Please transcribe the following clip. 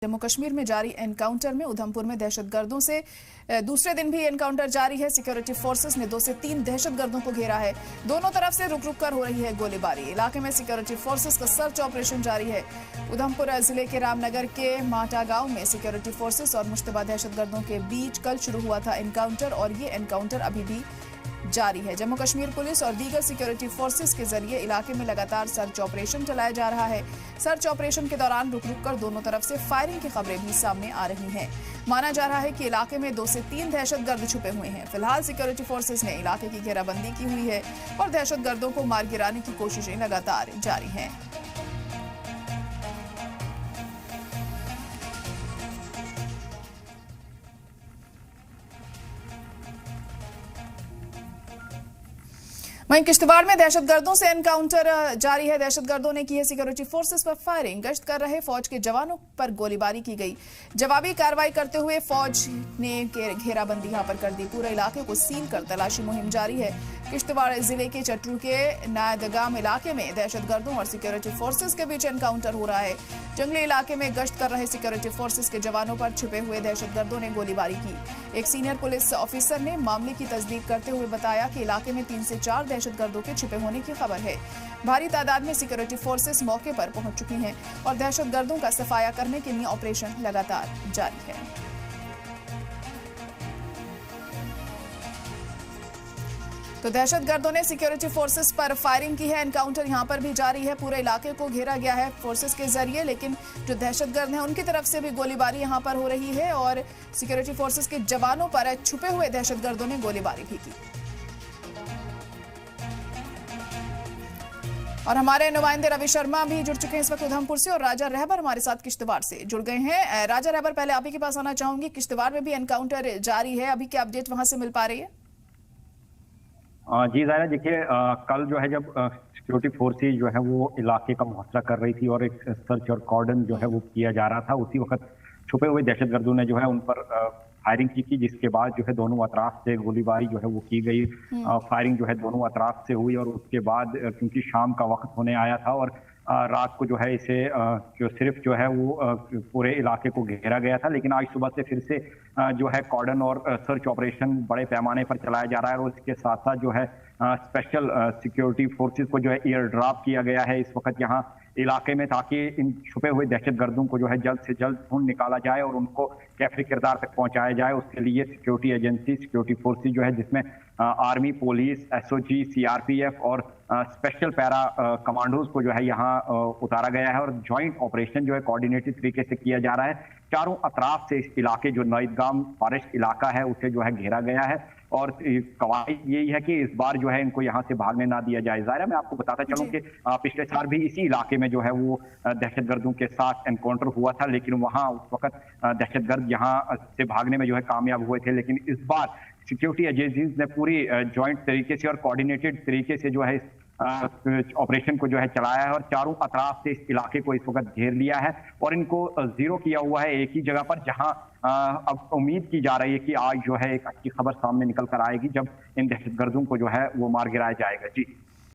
जम्मू कश्मीर में जारी एनकाउंटर में उधमपुर में दहशतगर्दों से दूसरे दिन भी एनकाउंटर जारी है। सिक्योरिटी फोर्सेस ने 2 से 3 दहशतगर्दों को घेरा है। दोनों तरफ से रुक रुक कर हो रही है गोलीबारी। इलाके में सिक्योरिटी फोर्सेस का सर्च ऑपरेशन जारी है। उधमपुर जिले के रामनगर के माटा गांव में सिक्योरिटी फोर्सेस और मुश्तबा दहशतगर्दों के बीच कल शुरू हुआ था एनकाउंटर और ये एनकाउंटर अभी भी जारी है। जम्मू कश्मीर पुलिस और दीगर सिक्योरिटी फोर्सेस के जरिए इलाके में लगातार सर्च ऑपरेशन चलाया जा रहा है। सर्च ऑपरेशन के दौरान रुक रुक कर दोनों तरफ से फायरिंग की खबरें भी सामने आ रही हैं। माना जा रहा है कि इलाके में 2 से 3 दहशतगर्द छुपे हुए हैं। फिलहाल सिक्योरिटी फोर्सेस ने इलाके की घेराबंदी की हुई है और दहशतगर्दों को मार गिराने की कोशिशें लगातार जारी हैं। वहीं किश्तवाड़ में दहशतगर्दों से एनकाउंटर जारी है। दहशतगर्दों ने की है सिक्योरिटी फोर्सेस पर फायरिंग। गश्त कर रहे फौज के जवानों पर गोलीबारी की गई। जवाबी कार्रवाई करते हुए फौज ने घेराबंदी यहां पर कर दी। पूरे इलाके को सील कर तलाशी मुहिम जारी है। किश्तवाड़ जिले के चट्टू के नायदगाम इलाके में दहशतगर्दों और सिक्योरिटी फोर्सेस के बीच एनकाउंटर हो रहा है। जंगली इलाके में गश्त कर रहे सिक्योरिटी फोर्सेस के जवानों पर छिपे हुए दहशतगर्दों ने गोलीबारी की। एक सीनियर पुलिस ऑफिसर ने मामले की तस्दीक करते हुए बताया कि इलाके में 3 से 4 दहशतगर्दों के छिपे होने की खबर है। भारी तादाद में सिक्योरिटी फोर्सेस मौके पर पहुंच चुकी हैं और दहशतगर्दों का सफाया करने के लिए ऑपरेशन लगातार जारी है। तो दहशतगर्दों ने सिक्योरिटी फोर्सेस पर फायरिंग की है। एनकाउंटर यहां पर भी जारी है। पूरे इलाके को घेरा गया है फोर्सेस के जरिए, लेकिन जो दहशतगर्द हैं उनकी तरफ से भी गोलीबारी यहां पर हो रही है और सिक्योरिटी फोर्सेस के जवानों पर छुपे हुए दहशतगर्दों ने गोलीबारी भी की। और हमारे नुमाइंदे रवि शर्मा भी जुड़ चुके हैं इस वक्त उधमपुर से और राजा रहबर हमारे साथ किश्तवाड़ से जुड़ गए हैं। राजा रहबर, पहले आप ही के पास आना चाहूंगी। किश्तवाड़ में भी एनकाउंटर जारी है, अभी क्या अपडेट वहां से मिल पा रही है? जी ज़ाहिरा, देखिए कल जो है जब सिक्योरिटी फोर्सेज जो है वो इलाके का मुहासरा कर रही थी और एक सर्च और कॉर्डन जो है वो किया जा रहा था, उसी वक्त छुपे हुए दहशतगर्दों ने जो है उन पर फायरिंग की जिसके बाद जो है दोनों अतराफ से गोलीबारी जो है वो की गई। फायरिंग जो है दोनों अतराफ से हुई और उसके बाद क्योंकि शाम का वक्त होने आया था और रात को जो है इसे जो सिर्फ जो है वो पूरे इलाके को घेरा गया था, लेकिन आज सुबह से फिर से जो है कॉर्डन और सर्च ऑपरेशन बड़े पैमाने पर चलाया जा रहा है और इसके साथ साथ जो है स्पेशल सिक्योरिटी फोर्सेस को जो है एयर ड्रॉप किया गया है इस वक्त यहाँ इलाके में, ताकि इन छुपे हुए दहशतगर्दों को जो है जल्द से जल्द ढूंढ निकाला जाए और उनको कैफरी किरदार तक पहुंचाया जाए। उसके लिए सिक्योरिटी एजेंसी, सिक्योरिटी फोर्सेस जो है जिसमें आर्मी, पुलिस, एसओजी, सीआरपीएफ और स्पेशल पैरा कमांडोज को जो है यहाँ उतारा गया है और जॉइंट ऑपरेशन जो है कोऑर्डिनेटेड तरीके से किया जा रहा है। चारों अतराफ से इस इलाके जो नायदगाम फॉरेस्ट इलाका है उसे जो है घेरा गया है और कवायद यही है कि इस बार जो है इनको यहाँ से भागने ना दिया जाए। ज़ाहिर है, मैं आपको बताता चलूं कि पिछले साल भी इसी इलाके में जो है वो दहशतगर्दों के साथ एनकाउंटर हुआ था, लेकिन वहाँ उस वक्त दहशतगर्द यहाँ से भागने में जो है कामयाब हुए थे। लेकिन इस बार सिक्योरिटी एजेंसीज ने पूरी जॉइंट तरीके से और कोऑर्डिनेटेड तरीके से जो है इस ऑपरेशन को जो है चलाया है और चारों अतराफ से इस इलाके को इस वक्त घेर लिया है और इनको जीरो किया हुआ है एक ही जगह पर, जहां अब उम्मीद की जा रही है कि आज जो है एक अच्छी खबर सामने निकल कर आएगी जब इन दहशतगर्दों को जो है वो मार गिराया जाएगा। जी।